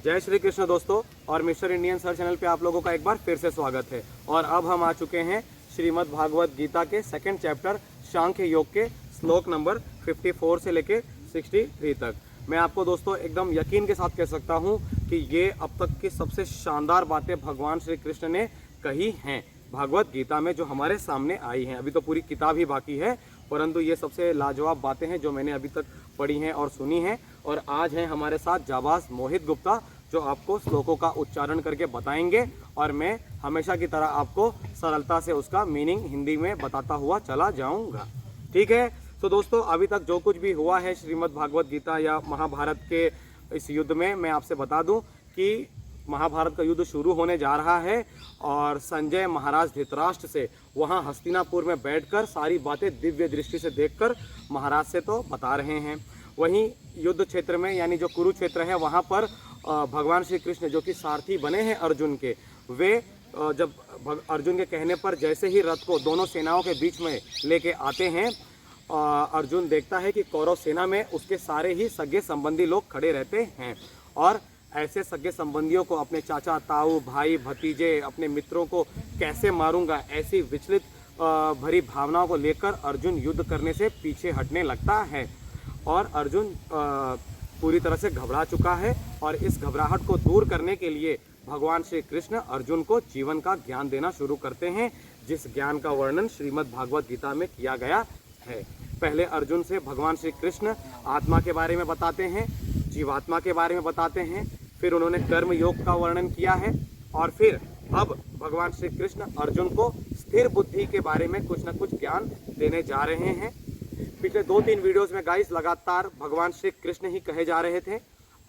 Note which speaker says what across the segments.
Speaker 1: जय श्री कृष्ण दोस्तों, और मिस्टर इंडियन सर चैनल पे आप लोगों का एक बार फिर से स्वागत है। और अब हम आ चुके हैं श्रीमद् भागवत गीता के सेकंड चैप्टर सांख्य योग के श्लोक नंबर 54 से लेके 63 तक। मैं आपको दोस्तों एकदम यकीन के साथ कह सकता हूँ कि ये अब तक की सबसे शानदार बातें भगवान श्री कृष्ण ने कही हैं भागवत गीता में, जो हमारे सामने आई हैं। अभी तो पूरी किताब ही बाकी है, परंतु ये सबसे लाजवाब बातें हैं जो मैंने अभी तक पढ़ी हैं और सुनी हैं। और आज हैं हमारे साथ जाबाज मोहित गुप्ता, जो आपको श्लोकों का उच्चारण करके बताएंगे और मैं हमेशा की तरह आपको सरलता से उसका मीनिंग हिंदी में बताता हुआ चला जाऊंगा। ठीक है, तो दोस्तों अभी तक जो कुछ भी हुआ है श्रीमद् भागवत गीता या महाभारत के इस युद्ध में, मैं आपसे बता दूं कि महाभारत का युद्ध शुरू होने जा रहा है और संजय महाराज धृतराष्ट्र से वहां हस्तिनापुर में बैठकर सारी बातें दिव्य दृष्टि से देखकर महाराज से तो बता रहे हैं। वहीं युद्ध क्षेत्र में यानी जो कुरुक्षेत्र है वहां पर भगवान श्री कृष्ण जो कि सारथी बने हैं अर्जुन के, वे जब अर्जुन के कहने पर जैसे ही रथ को दोनों सेनाओं के बीच में लेके आते हैं, अर्जुन देखता है कि कौरव सेना में उसके सारे ही सगे संबंधी लोग खड़े रहते हैं। और ऐसे सगे संबंधियों को, अपने चाचा ताऊ भाई भतीजे अपने मित्रों को कैसे मारूंगा, ऐसी विचलित भरी भावनाओं को लेकर अर्जुन युद्ध करने से पीछे हटने लगता है। और अर्जुन पूरी तरह से घबरा चुका है और इस घबराहट को दूर करने के लिए भगवान श्री कृष्ण अर्जुन को जीवन का ज्ञान देना शुरू करते हैं, जिस ज्ञान का वर्णन श्रीमद् भागवत गीता में किया गया है। पहले अर्जुन से भगवान श्री कृष्ण आत्मा के बारे में बताते हैं, जीवात्मा के बारे में बताते हैं, फिर उन्होंने कर्म योग का वर्णन किया है और फिर अब भगवान श्री कृष्ण अर्जुन को स्थिर बुद्धि के बारे में कुछ न कुछ ज्ञान देने जा रहे हैं। पिछले 2-3 वीडियोस में गाइस लगातार भगवान श्री कृष्ण ही कहे जा रहे थे,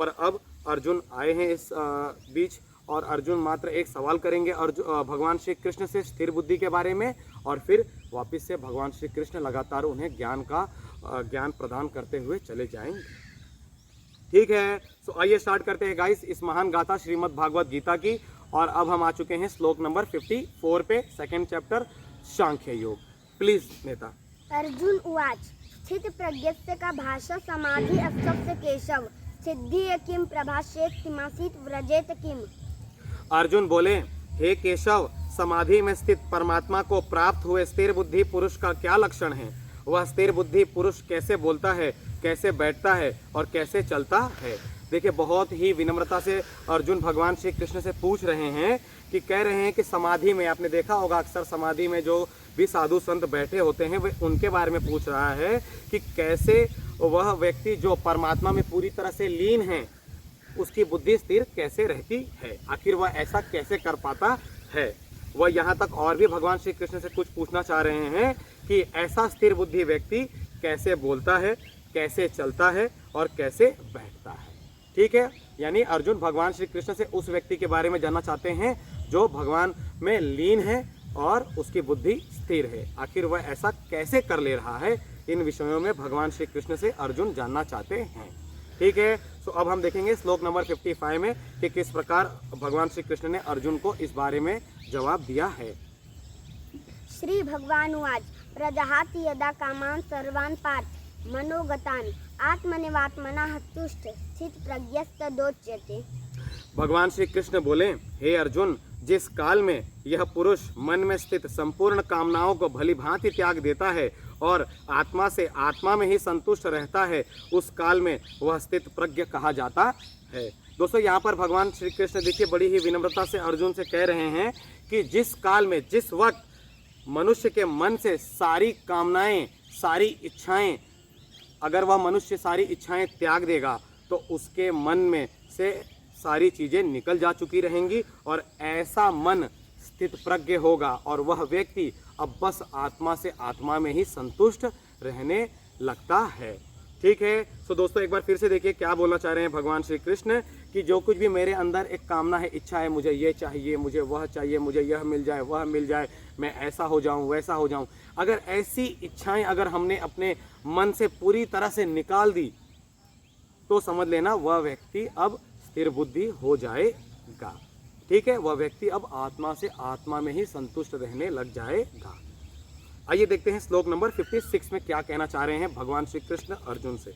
Speaker 1: पर अब अर्जुन आए हैं इस बीच और अर्जुन मात्र एक सवाल करेंगे भगवान श्री कृष्ण से स्थिर बुद्धि के बारे में, और फिर वापस से भगवान श्री कृष्ण लगातार उन्हें ज्ञान प्रदान करते हुए चले जाएंगे। ठीक है, तो आइए स्टार्ट करते हैं गाइस इस महान गाथा श्रीमद् भागवत गीता की। और अब हम आ चुके हैं श्लोक नंबर 54 पे, सेकंड चैप्टर सांख्य योग। प्लीज नेता।
Speaker 2: अर्जुन उवाच स्थित प्रज्ञस्य का भाषा समाधि अस्तस्य केशव सिद्धि किम प्रभाषेत किमासीत व्रजेत किम।
Speaker 1: अर्जुन बोले, हे केशव, समाधि में स्थित परमात्मा को प्राप्त हुए स्थिर बुद्धि पुरुष का क्या लक्षण है? वह स्थिर बुद्धि पुरुष कैसे बोलता है, कैसे बैठता है और कैसे चलता है? देखिए, बहुत ही विनम्रता से अर्जुन भगवान श्री कृष्ण से पूछ रहे हैं कि कह रहे हैं कि समाधि में, आपने देखा होगा अक्सर समाधि में जो भी साधु संत बैठे होते हैं वे उनके बारे में पूछ रहा है कि कैसे वह व्यक्ति जो परमात्मा में पूरी तरह से लीन है उसकी बुद्धि स्थिर कैसे रहती है, आखिर वह ऐसा कैसे कर पाता है। वह यहाँ तक और भी भगवान श्री कृष्ण से कुछ पूछना चाह रहे हैं कि ऐसा स्थिर बुद्धि व्यक्ति कैसे बोलता है, कैसे चलता है और कैसे बैठता है। ठीक है, यानी अर्जुन भगवान श्री कृष्ण से उस व्यक्ति के बारे में जानना चाहते हैं जो भगवान में लीन है और उसकी बुद्धि स्थिर है। आखिर वह ऐसा कैसे कर ले रहा है, इन विषयों में भगवान श्री कृष्ण से अर्जुन जानना चाहते हैं। ठीक है, तो अब हम देखेंगे श्लोक नंबर 55 में कि किस प्रकार भगवान श्री कृष्ण ने अर्जुन को इस बारे में जवाब दिया है।
Speaker 2: श्री भगवान उवाच प्रजहाति यदा कामान सर्वान् पार्थ मनोगतान् आत्मनिवात्मना तुष्ट स्थित प्रज्ञस्तदोच्यते। भगवान
Speaker 1: श्री कृष्ण बोले, हे अर्जुन, जिस काल में यह पुरुष मन में स्थित संपूर्ण कामनाओं को भली भांति त्याग देता है और आत्मा से आत्मा में ही संतुष्ट रहता है, उस काल में वह स्थित प्रज्ञ कहा जाता है। दोस्तों, यहाँ पर भगवान श्री कृष्ण देखिए बड़ी ही विनम्रता से अर्जुन से कह रहे हैं कि जिस काल में, जिस वक्त मनुष्य के मन से सारी कामनाएं, सारी इच्छाएं, अगर वह मनुष्य सारी इच्छाएं त्याग देगा तो उसके मन में से सारी चीज़ें निकल जा चुकी रहेंगी और ऐसा मन स्थित प्रज्ञ होगा और वह व्यक्ति अब बस आत्मा से आत्मा में ही संतुष्ट रहने लगता है। ठीक है, तो दोस्तों एक बार फिर से देखिए क्या बोलना चाह रहे हैं भगवान श्री कृष्ण कि जो कुछ भी मेरे अंदर एक कामना है, इच्छा है, मुझे ये चाहिए, मुझे वह चाहिए, मुझे यह मिल जाए, वह मिल जाए, मैं ऐसा हो जाऊं, वैसा हो जाऊं, अगर ऐसी इच्छाएं अगर हमने अपने मन से पूरी तरह से निकाल दी तो समझ लेना वह व्यक्ति अब स्थिर बुद्धि हो जाएगा। ठीक है, वह व्यक्ति अब आत्मा से आत्मा में ही संतुष्ट रहने लग जाएगा। आइए देखते हैं श्लोक नंबर 56 में क्या कहना चाह रहे हैं भगवान श्री कृष्ण अर्जुन से।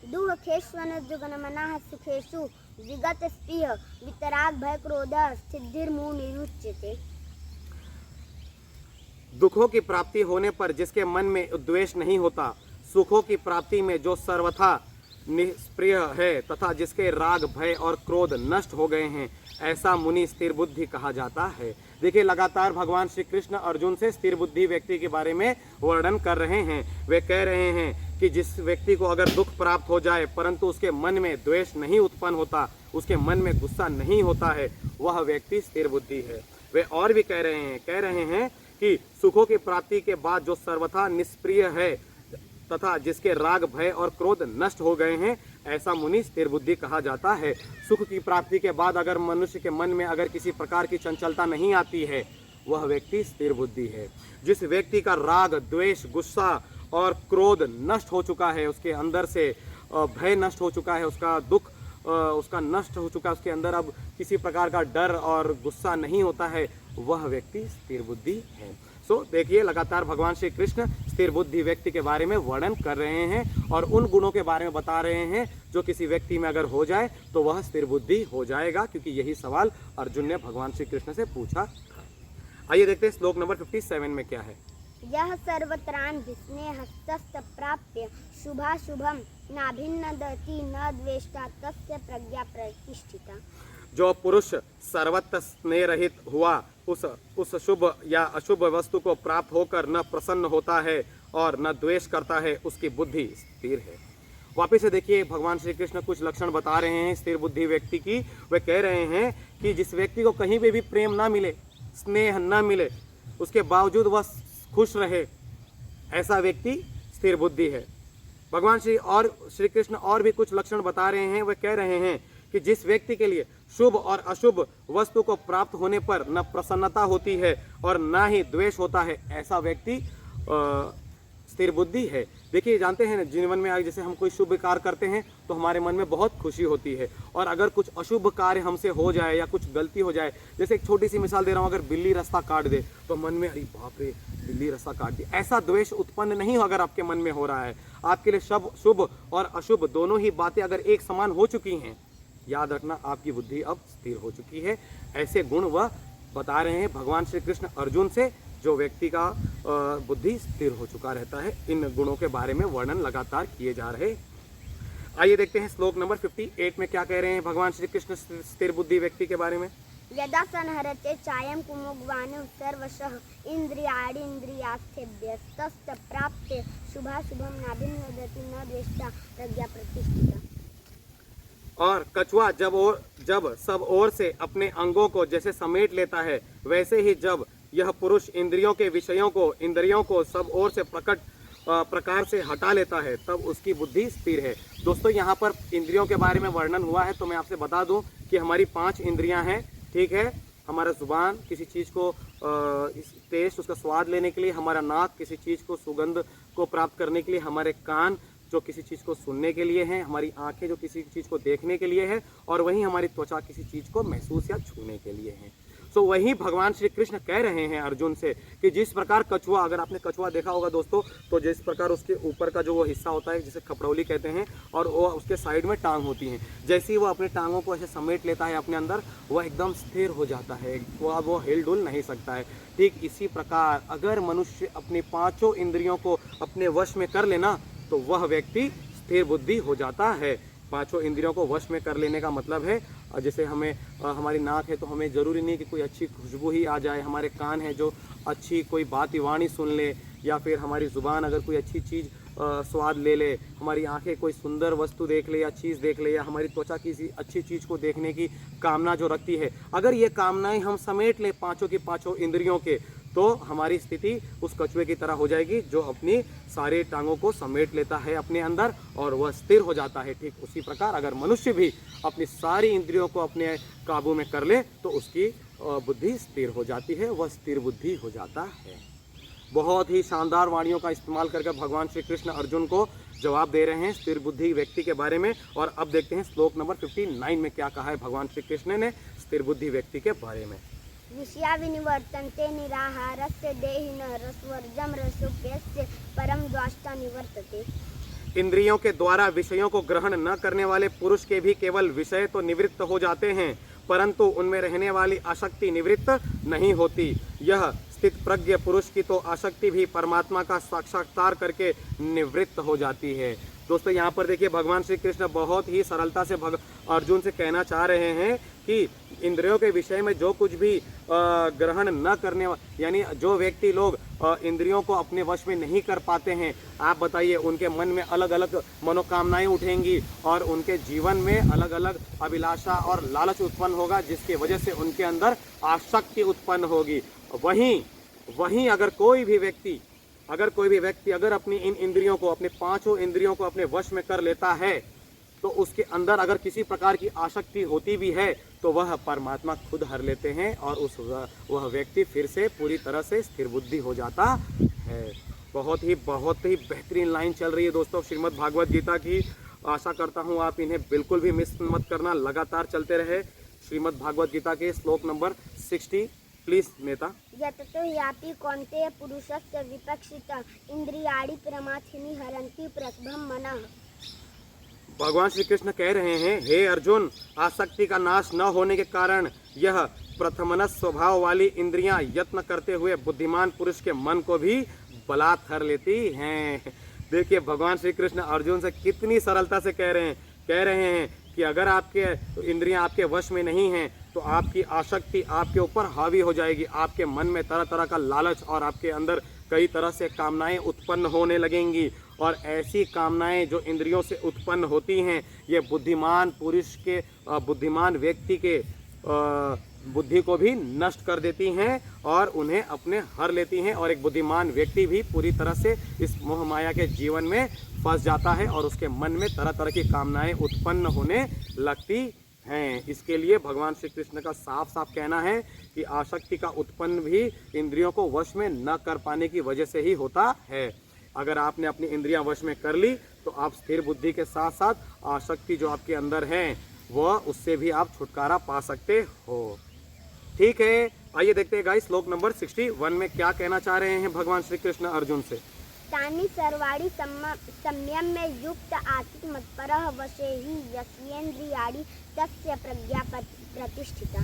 Speaker 2: दुःखेष्वनुद्विग्नमनः सुखेषु विगत स्पृह वितराग भय क्रोध सिद्धिर्मुः निरुच्यते।
Speaker 1: दुखों की प्राप्ति होने पर जिसके मन में द्वेष नहीं होता, सुखों की प्राप्ति में जो सर्वथा निष्प्रिय है तथा जिसके राग भय और क्रोध नष्ट हो गए हैं, ऐसा मुनि स्थिर बुद्धि कहा जाता है। देखिए, लगातार भगवान श्री कृष्ण अर्जुन से स्थिर बुद्धि व्यक्ति के बारे में वर्णन कर रहे हैं। वे कह रहे हैं कि जिस व्यक्ति को अगर दुख प्राप्त हो जाए परंतु उसके मन में द्वेष नहीं उत्पन्न होता, उसके मन में गुस्सा नहीं होता है, वह व्यक्ति स्थिर बुद्धि है। वे और भी कह रहे हैं कि सुखों की प्राप्ति के बाद जो सर्वथा निष्प्रिय है तथा जिसके राग भय और क्रोध नष्ट हो गए हैं, ऐसा मुनि स्थिर बुद्धि कहा जाता है। सुख की प्राप्ति के बाद अगर मनुष्य के मन में अगर किसी प्रकार की चंचलता नहीं आती है, वह व्यक्ति स्थिर बुद्धि है। जिस व्यक्ति का राग द्वेष गुस्सा और क्रोध नष्ट हो चुका है, उसके अंदर से भय नष्ट हो चुका है, उसका दुख उसका नष्ट हो चुका है, उसके अंदर अब किसी प्रकार का डर और गुस्सा नहीं होता है, वह व्यक्ति स्थिर बुद्धि है। देखिए, लगातार भगवान श्री कृष्ण स्थिर बुद्धि व्यक्ति के बारे में वर्णन कर रहे हैं और उन गुणों के बारे में बता रहे हैं जो किसी व्यक्ति में अगर हो जाए तो वह स्थिर बुद्धि हो जाएगा, क्योंकि यही सवाल अर्जुन ने भगवान श्री कृष्ण से पूछा। आइए देखते हैं श्लोक नंबर 57 में क्या है।
Speaker 2: यह सर्वत्रान् विस्नेहस्तस्य प्राप्य शुभाशुभं नाभिन्नदति न द्वेष्टा तस्य प्रज्ञा प्रतिष्ठिता।
Speaker 1: जो पुरुष सर्वत्र स्नेह रहित हुआ उस शुभ या अशुभ वस्तु को प्राप्त होकर न प्रसन्न होता है और न द्वेष करता है, उसकी बुद्धि स्थिर है। वापिस से देखिए, भगवान श्री कृष्ण कुछ लक्षण बता रहे हैं स्थिर बुद्धि व्यक्ति की। वे कह रहे हैं कि जिस व्यक्ति को कहीं पे भी प्रेम ना मिले, स्नेह ना मिले, उसके बावजूद वह खुश रहे, ऐसा व्यक्ति स्थिर बुद्धि है। भगवान श्री कृष्ण और भी कुछ लक्षण बता रहे हैं। वे कह रहे हैं कि जिस व्यक्ति के लिए शुभ और अशुभ वस्तु को प्राप्त होने पर न प्रसन्नता होती है और न ही द्वेष होता है, ऐसा व्यक्ति स्थिर बुद्धि है। देखिए, जानते हैं जीवन में आज जैसे हम कोई शुभ कार्य करते हैं तो हमारे मन में बहुत खुशी होती है, और अगर कुछ अशुभ कार्य हमसे हो जाए या कुछ गलती हो जाए, जैसे एक छोटी सी मिसाल दे रहा हूँ, अगर बिल्ली रास्ता काट दे तो मन में अरे बाप रे बिल्ली रास्ता काट दी, ऐसा द्वेष उत्पन्न नहीं हो अगर आपके मन में हो रहा है। आपके लिए शुभ और अशुभ दोनों ही बातें अगर एक समान हो चुकी हैं, याद रखना आपकी बुद्धि अब स्थिर हो चुकी है। ऐसे गुण वह बता रहे हैं भगवान श्री कृष्ण अर्जुन से, जो व्यक्ति का बुद्धि स्थिर हो चुका रहता है। इन गुणों के बारे में वर्णन लगातार किए जा रहे। आइए देखते हैं श्लोक नंबर 58 में क्या कह रहे हैं भगवान श्री कृष्ण स्थिर बुद्धि व्यक्ति के बारे में।
Speaker 2: यदा संहरते चायं कुमुग्वाणं सर्वशः इन्द्रियाणीन्द्रियार्थेभ्यस्तस्य प्राप्ते शुभाशुभं नाभिन्नदति न द्वेष्टा प्रज्ञा प्रतिष्ठिता।
Speaker 1: और कछुआ जब सब ओर से अपने अंगों को जैसे समेट लेता है, वैसे ही जब यह पुरुष इंद्रियों के विषयों को इंद्रियों को सब ओर से प्रकार से हटा लेता है, तब उसकी बुद्धि स्थिर है। दोस्तों, यहाँ पर इंद्रियों के बारे में वर्णन हुआ है, तो मैं आपसे बता दूं कि हमारी 5 इंद्रियां हैं, ठीक है। हमारा जुबान किसी चीज़ को टेस्ट उसका स्वाद लेने के लिए, हमारा नाक किसी चीज़ को सुगंध को प्राप्त करने के लिए, हमारे कान जो किसी चीज़ को सुनने के लिए है, हमारी आंखें जो किसी चीज़ को देखने के लिए है, और वहीं हमारी त्वचा किसी चीज़ को महसूस या छूने के लिए है। सो वही भगवान श्री कृष्ण कह रहे हैं अर्जुन से कि जिस प्रकार कछुआ, अगर आपने कछुआ देखा होगा दोस्तों, तो जिस प्रकार उसके ऊपर का जो वो हिस्सा होता है जिसे खपड़ौली कहते हैं, और वो उसके साइड में टांग होती हैं, जैसे ही वो अपने टांगों को ऐसे समेट लेता है अपने अंदर, वह एकदम स्थिर हो जाता है, वो हिल डुल नहीं सकता है। ठीक इसी प्रकार अगर मनुष्य अपनी 5 इंद्रियों को अपने वश में कर लेना, तो वह व्यक्ति स्थिर बुद्धि हो जाता है। 5 इंद्रियों को वश में कर लेने का मतलब है, जैसे हमें हमारी नाक है तो हमें ज़रूरी नहीं कि कोई अच्छी खुशबू ही आ जाए, हमारे कान है जो अच्छी कोई बात वाणी सुन ले, या फिर हमारी ज़ुबान अगर कोई अच्छी चीज़ स्वाद ले ले, हमारी आंखें कोई सुंदर वस्तु देख ले या चीज़ देख ले, या हमारी त्वचा किसी अच्छी चीज़ को देखने की कामना जो रखती है, अगर ये कामनाएं हम समेट ले 5 की 5 इंद्रियों के, तो हमारी स्थिति उस कछुए की तरह हो जाएगी जो अपनी सारी टांगों को समेट लेता है अपने अंदर और वह स्थिर हो जाता है। ठीक उसी प्रकार अगर मनुष्य भी अपनी सारी इंद्रियों को अपने काबू में कर ले, तो उसकी बुद्धि स्थिर हो जाती है, वह स्थिर बुद्धि हो जाता है। बहुत ही शानदार वाणियों का इस्तेमाल करके भगवान श्री कृष्ण अर्जुन को जवाब दे रहे हैं स्थिर बुद्धि व्यक्ति के बारे में। और अब देखते हैं श्लोक नंबर 59 में क्या कहा है भगवान श्री कृष्ण ने स्थिर बुद्धि व्यक्ति के बारे में।
Speaker 2: विषया विनिवर्तन्ते निराहारस्य देहिनः रसवर्जं रसोप्यस्य परम द्वाष्टा निवर्तते।
Speaker 1: इंद्रियों के द्वारा विषयों को ग्रहण न करने वाले पुरुष के भी केवल विषय तो निवृत्त हो जाते हैं, परंतु उनमें रहने वाली आसक्ति निवृत्त नहीं होती। यह स्थित प्रज्ञ पुरुष की तो आसक्ति भी परमात्मा का साक्षात्कार करके निवृत्त हो जाती है। दोस्तों यहाँ पर देखिए भगवान श्री कृष्ण बहुत ही सरलता से अर्जुन से कहना चाह रहे हैं कि इंद्रियों के विषय में जो कुछ भी ग्रहण न करने यानी जो व्यक्ति लोग इंद्रियों को अपने वश में नहीं कर पाते हैं, आप बताइए उनके मन में अलग अलग मनोकामनाएं उठेंगी और उनके जीवन में अलग अलग अभिलाषा और लालच उत्पन्न होगा, जिसकी वजह से उनके अंदर आसक्ति उत्पन्न होगी। वहीं अगर कोई भी व्यक्ति अगर अपनी इन इंद्रियों को, अपने पांचों इंद्रियों को अपने वश में कर लेता है, तो उसके अंदर अगर किसी प्रकार की आसक्ति होती भी है तो वह परमात्मा खुद हर लेते हैं और वह व्यक्ति फिर से पूरी तरह से स्थिर बुद्धि हो जाता है। बहुत ही बेहतरीन लाइन चल रही है दोस्तों श्रीमद् भागवत गीता की। आशा करता हूँ आप इन्हें बिल्कुल भी मिस मत करना, लगातार चलते रहे। श्रीमद् भागवत गीता के श्लोक नंबर 60 प्लीज नेता।
Speaker 2: यततो यापि कौन्तेय पुरुषस्य विपक्षित इंद्रियाणि प्रमाथिनि हरन्ति प्रसभं मनः।
Speaker 1: भगवान श्री कृष्ण कह रहे हैं, हे अर्जुन, आसक्ति का नाश न होने के कारण यह प्रथमनस स्वभाव वाली इंद्रियां यत्न करते हुए बुद्धिमान पुरुष के मन को भी बलात् कर लेती हैं। देखिए भगवान श्री कृष्ण अर्जुन से कितनी सरलता से कह रहे हैं कि अगर आपके इंद्रियां आपके वश में नहीं हैं तो आपकी आसक्ति आपके ऊपर हावी हो जाएगी, आपके मन में तरह तरह का लालच और आपके अंदर कई तरह से कामनाएं उत्पन्न होने लगेंगी। और ऐसी कामनाएं जो इंद्रियों से उत्पन्न होती हैं, ये बुद्धिमान व्यक्ति के बुद्धि को भी नष्ट कर देती हैं और उन्हें अपने हर लेती हैं, और एक बुद्धिमान व्यक्ति भी पूरी तरह से इस मोह माया के जीवन में फंस जाता है और उसके मन में तरह तरह की कामनाएं उत्पन्न होने लगती हैं। इसके लिए भगवान श्री कृष्ण का साफ साफ कहना है कि आसक्ति का उत्पन्न भी इंद्रियों को वश में न कर पाने की वजह से ही होता है। अगर आपने अपनी इंद्रियां वश में कर ली तो आप स्थिर बुद्धि के साथ साथ आसक्ति जो आपके अंदर है वह उससे भी आप छुटकारा पा सकते हो। ठीक है, आइए देखते हैं गाइस श्लोक नंबर 61 में क्या कहना चाह रहे हैं भगवान श्री कृष्ण अर्जुन से।
Speaker 2: तानि सर्वाणि संयम में युक्त आसीत् मत्परः वशे हि यस्येन्द्रियाणि तस्य प्रज्ञा प्रतिष्ठिता।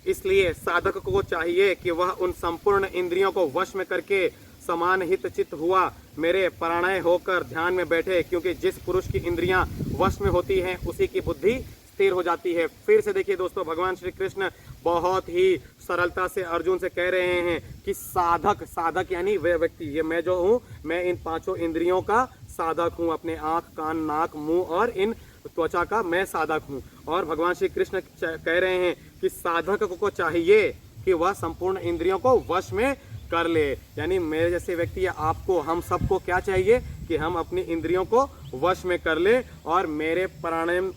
Speaker 1: इसलिए साधक को चाहिए कि वह उन संपूर्ण इंद्रियों को वश में करके समान हित चित्त हुआ मेरे परायण होकर ध्यान में बैठे, क्योंकि जिस पुरुष की इंद्रियां वश में होती हैं उसी की बुद्धि स्थिर हो जाती है। फिर से देखिए दोस्तों भगवान श्री कृष्ण बहुत ही सरलता से अर्जुन से कह रहे हैं कि साधक यानी वह व्यक्ति, ये मैं जो हूँ, मैं इन पांचों इंद्रियों का साधक हूँ, अपने आँख कान नाक मुंह और इन त्वचा का मैं साधक हूँ। और भगवान श्री कृष्ण कह रहे हैं कि साधक को चाहिए कि वह संपूर्ण इंद्रियों को वश में कर ले। यानी मेरे जैसे व्यक्ति या आपको, हम सबको क्या चाहिए कि हम अपनी इंद्रियों को वश में कर ले और मेरे परायण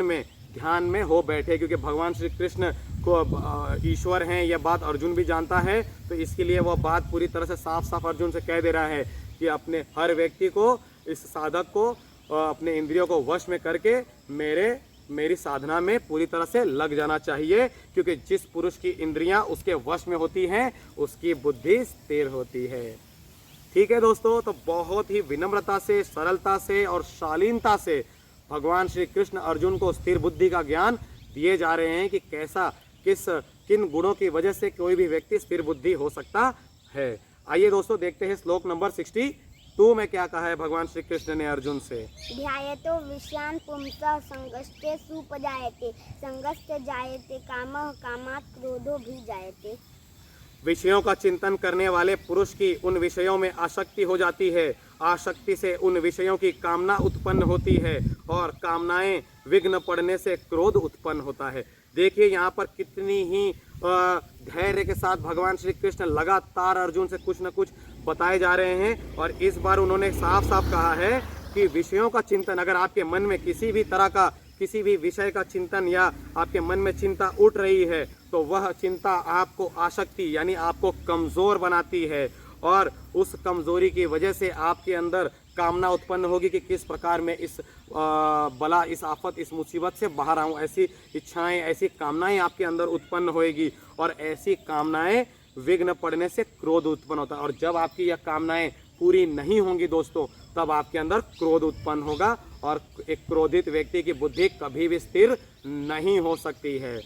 Speaker 1: में ध्यान में हो बैठे, क्योंकि भगवान श्री कृष्ण को ईश्वर हैं यह बात अर्जुन भी जानता है। तो इसके लिए वह बात पूरी तरह से साफ साफ अर्जुन से कह दे रहा है कि अपने हर व्यक्ति को, इस साधक को अपने इंद्रियों को वश में करके मेरी साधना में पूरी तरह से लग जाना चाहिए, क्योंकि जिस पुरुष की इंद्रियां उसके वश में होती हैं उसकी बुद्धि स्थिर होती है। ठीक है दोस्तों, तो बहुत ही विनम्रता से, सरलता से और शालीनता से भगवान श्री कृष्ण अर्जुन को स्थिर बुद्धि का ज्ञान दिए जा रहे हैं कि किन गुणों की वजह से कोई भी व्यक्ति स्थिर बुद्धि हो सकता है। आइए दोस्तों देखते हैं श्लोक नंबर 62 में क्या कहा है भगवान श्री कृष्ण ने अर्जुन से।
Speaker 2: ध्यायतो विषयान् पुंसः संगस्ते सुपजायते, संगस्ते जायते कामः, कामात् क्रोधो भी जायते।
Speaker 1: विषयों का चिंतन करने वाले पुरुष की उन विषयों में आसक्ति हो जाती है, आसक्ति से उन विषयों की कामना उत्पन्न होती है और कामनाएं विघ्न पड़ने से क्रोध उत्पन्न होता है। देखिए यहाँ पर कितनी ही धैर्य के साथ भगवान श्री कृष्ण लगातार अर्जुन से कुछ न कुछ बताए जा रहे हैं, और इस बार उन्होंने साफ साफ कहा है कि विषयों का चिंतन, अगर आपके मन में किसी भी तरह का किसी भी विषय का चिंतन या आपके मन में चिंता उठ रही है तो वह चिंता आपको आसक्ति यानी आपको कमज़ोर बनाती है, और उस कमज़ोरी की वजह से आपके अंदर कामना उत्पन्न होगी कि किस प्रकार मैं इस बला, इस आफत, इस मुसीबत से बाहर आऊँ। ऐसी इच्छाएं, ऐसी कामनाएं आपके अंदर उत्पन्न होएगी, और ऐसी कामनाएं विघ्न पड़ने से क्रोध उत्पन्न होता है। और जब आपकी यह कामनाएं पूरी नहीं होंगी दोस्तों, तब आपके अंदर क्रोध उत्पन्न होगा और एक क्रोधित व्यक्ति की बुद्धि कभी भी स्थिर नहीं हो सकती है।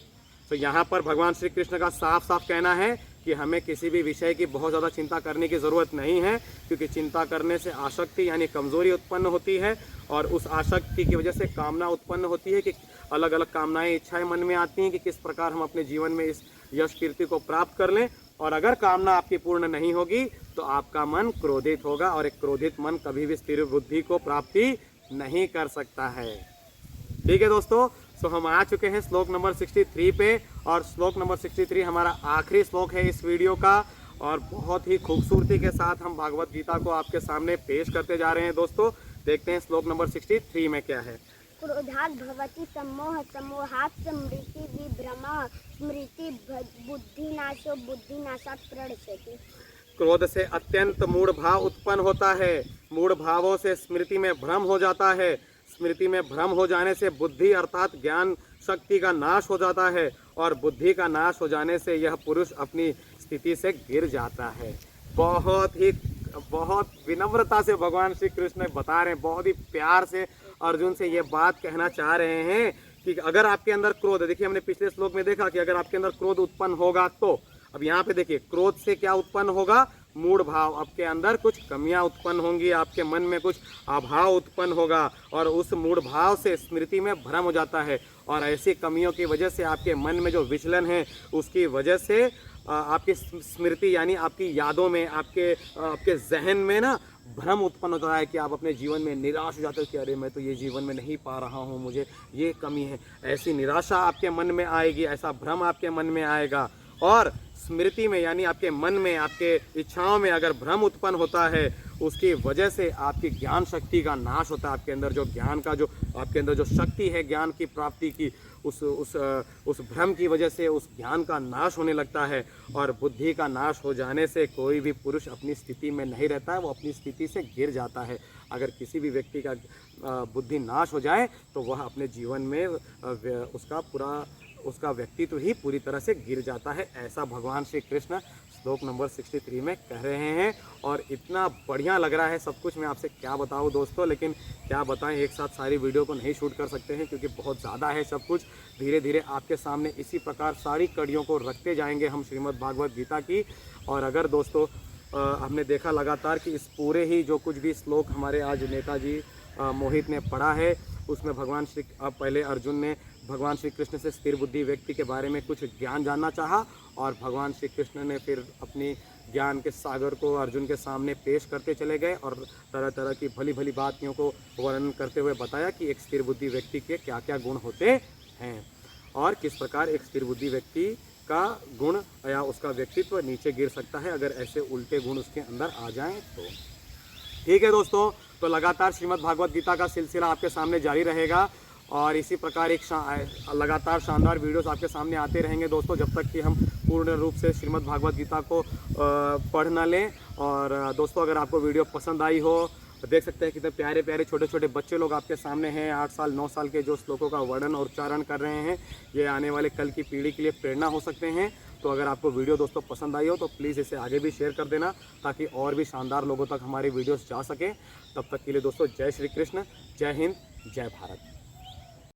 Speaker 1: तो यहाँ पर भगवान श्री कृष्ण का साफ साफ कहना है कि हमें किसी भी विषय की बहुत ज़्यादा चिंता करने की ज़रूरत नहीं है, क्योंकि चिंता करने से आसक्ति यानी कमज़ोरी उत्पन्न होती है और उस आसक्ति की वजह से कामना उत्पन्न होती है कि अलग अलग कामनाएं इच्छाएं मन में आती हैं कि किस प्रकार हम अपने जीवन में इस यश कीर्ति को प्राप्त कर लें। और अगर कामना आपकी पूर्ण नहीं होगी तो आपका मन क्रोधित होगा और एक क्रोधित मन कभी भी स्थिर बुद्धि को प्राप्ति नहीं कर सकता है। ठीक है दोस्तों, तो हम आ चुके हैं श्लोक नंबर 63 पे और श्लोक नंबर 63 हमारा आखिरी श्लोक है इस वीडियो का और बहुत ही खूबसूरती के साथ हम भागवत गीता को आपके सामने पेश करते जा रहे हैं। दोस्तों देखते हैं श्लोक नंबर 63 में क्या है।
Speaker 2: क्रोधात् भवति सम्मोह सम्मोहात् स्मृति विभ्रमः स्मृति बुद्धिनाशो बुद्धिनाशात् प्रणश्यति।
Speaker 1: क्रोध से अत्यंत मूढ़ भाव उत्पन्न होता है, मूढ़ भावों से स्मृति में भ्रम हो जाता है, स्मृति में भ्रम हो जाने से बुद्धि अर्थात ज्ञान शक्ति का नाश हो जाता है और बुद्धि का नाश हो जाने से यह पुरुष अपनी स्थिति से गिर जाता है। बहुत विनम्रता से भगवान श्री कृष्ण बता रहे हैं, बहुत ही प्यार से अर्जुन से ये बात कहना चाह रहे हैं कि अगर आपके अंदर क्रोध, देखिए हमने पिछले श्लोक में देखा कि अगर आपके अंदर क्रोध उत्पन्न होगा तो अब यहाँ पे देखिए क्रोध से क्या उत्पन्न होगा, मूढ़ भाव, आपके अंदर कुछ कमियां उत्पन्न होंगी, आपके मन में कुछ अभाव उत्पन्न होगा और उस मूढ़ भाव से स्मृति में भ्रम हो जाता है और ऐसी कमियों की वजह से आपके मन में जो विचलन है उसकी वजह से आपकी स्मृति यानी आपकी यादों में आपके जहन में ना भ्रम उत्पन्न होता है कि आप अपने जीवन में निराश हो जाते हो कि अरे मैं तो ये जीवन में नहीं पा रहा हूँ, मुझे ये कमी है। ऐसी निराशा आपके मन में आएगी, ऐसा भ्रम आपके मन में आएगा और स्मृति में यानी आपके मन में आपके इच्छाओं में अगर भ्रम उत्पन्न होता है उसकी वजह से आपकी ज्ञान शक्ति का नाश होता है। आपके अंदर जो ज्ञान का जो आपके अंदर जो शक्ति है ज्ञान की प्राप्ति की उस भ्रम की वजह से उस ज्ञान का नाश होने लगता है और बुद्धि का नाश हो जाने से कोई भी पुरुष अपनी स्थिति में नहीं रहता है, वो अपनी स्थिति से गिर जाता है। अगर किसी भी व्यक्ति का बुद्धि नाश हो जाए तो वह अपने जीवन में उसका व्यक्तित्व ही पूरी तरह से गिर जाता है, ऐसा भगवान श्री कृष्ण श्लोक नंबर 63 में कह रहे हैं। और इतना बढ़िया लग रहा है सब कुछ, मैं आपसे क्या बताऊं दोस्तों, लेकिन क्या बताएं, एक साथ सारी वीडियो को नहीं शूट कर सकते हैं क्योंकि बहुत ज़्यादा है सब कुछ। धीरे धीरे आपके सामने इसी प्रकार सारी कड़ियों को रखते जाएंगे हम श्रीमद् भागवत गीता की। और अगर दोस्तों हमने देखा लगातार कि इस पूरे ही जो कुछ भी श्लोक हमारे आज नेताजी मोहित ने पढ़ा है उसमें भगवान श्री पहले अर्जुन ने भगवान श्री कृष्ण से स्थिर बुद्धि व्यक्ति के बारे में कुछ ज्ञान जानना चाहा और भगवान श्री कृष्ण ने फिर अपनी ज्ञान के सागर को अर्जुन के सामने पेश करते चले गए और तरह तरह की भली भली बातों को वर्णन करते हुए बताया कि एक स्थिर बुद्धि व्यक्ति के क्या क्या गुण होते हैं और किस प्रकार एक स्थिर बुद्धि व्यक्ति का गुण या उसका व्यक्तित्व नीचे गिर सकता है अगर ऐसे उल्टे गुण उसके अंदर आ जाएं तो। ठीक है दोस्तों, तो लगातार श्रीमद् भागवत गीता का सिलसिला आपके सामने जारी रहेगा और इसी प्रकार एक लगातार शानदार वीडियोस आपके सामने आते रहेंगे दोस्तों, जब तक कि हम पूर्ण रूप से श्रीमद् भागवत गीता को पढ़ न लें। और दोस्तों अगर आपको वीडियो पसंद आई हो तो देख सकते हैं कितने प्यारे प्यारे छोटे छोटे बच्चे लोग आपके सामने हैं, 8 साल 9 साल के, जो श्लोकों का वर्णन और उच्चारण कर रहे हैं। ये आने वाले कल की पीढ़ी के लिए प्रेरणा हो सकते हैं। तो अगर आपको वीडियो दोस्तों पसंद आई हो तो प्लीज़ इसे आगे भी शेयर कर देना ताकि और भी शानदार लोगों तक हमारी वीडियोस जा सकें। तब तक के लिए दोस्तों जय श्री कृष्ण, जय हिंद, जय भारत।